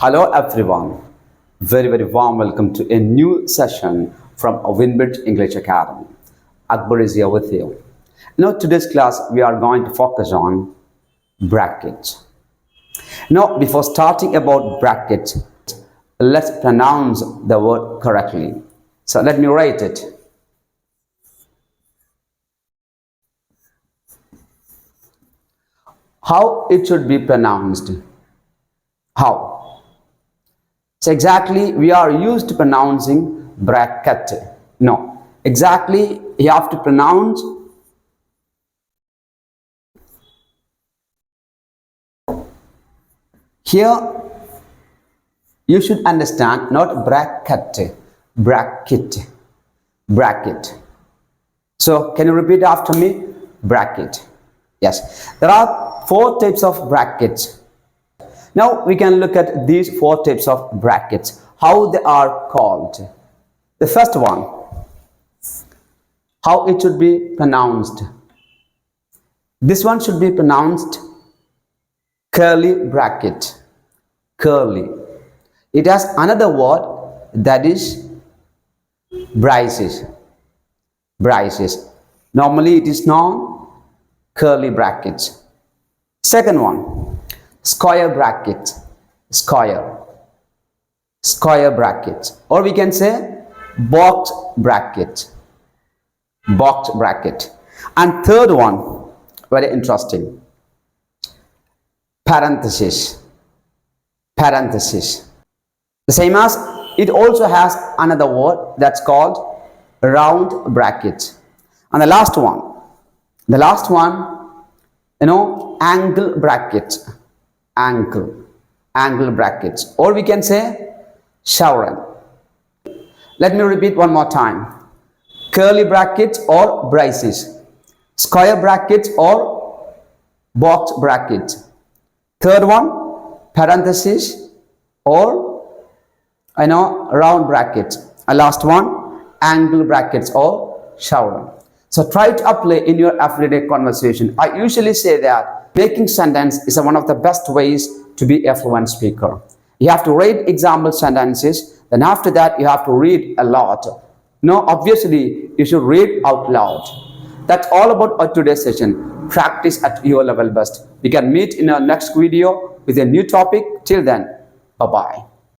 Hello everyone, very warm welcome to a new session from Winbridge English Academy. Akbar is here with you. Today's class we are going to focus on brackets. Before starting about brackets, let's pronounce the word correctly. So let me write it. How it should be pronounced? How? So exactly we are used to pronouncing bracket. No, exactly you have to pronounce here. You should understand not bracket, bracket. So can you repeat after me? Bracket. Yes, there are 4 types of brackets. Now we can look at these 4 types of brackets, how they are called. The first one, how it should be pronounced. This one should be pronounced curly bracket. Curly. It has another word that is braces. Braces. Normally it is known curly brackets. Second one, square bracket. Square bracket, or we can say box bracket. Box bracket. And third one, very interesting, parenthesis. Parenthesis. The same as it also has another word that's called round bracket. And the last one, angle bracket. Angle brackets, or we can say chevron. Let me repeat one more time. Curly brackets or braces, square brackets or box brackets. Third one, parenthesis or round brackets. And last one, angle brackets or chevron. So try to apply in your everyday conversation. I usually say that making sentence is one of the best ways to be a fluent speaker. You have to write example sentences, then after that you have to read a lot. Obviously you should read out loud. That's all about our today's session. Practice at your level best. We can meet in our next video with a new topic. Till then, bye-bye.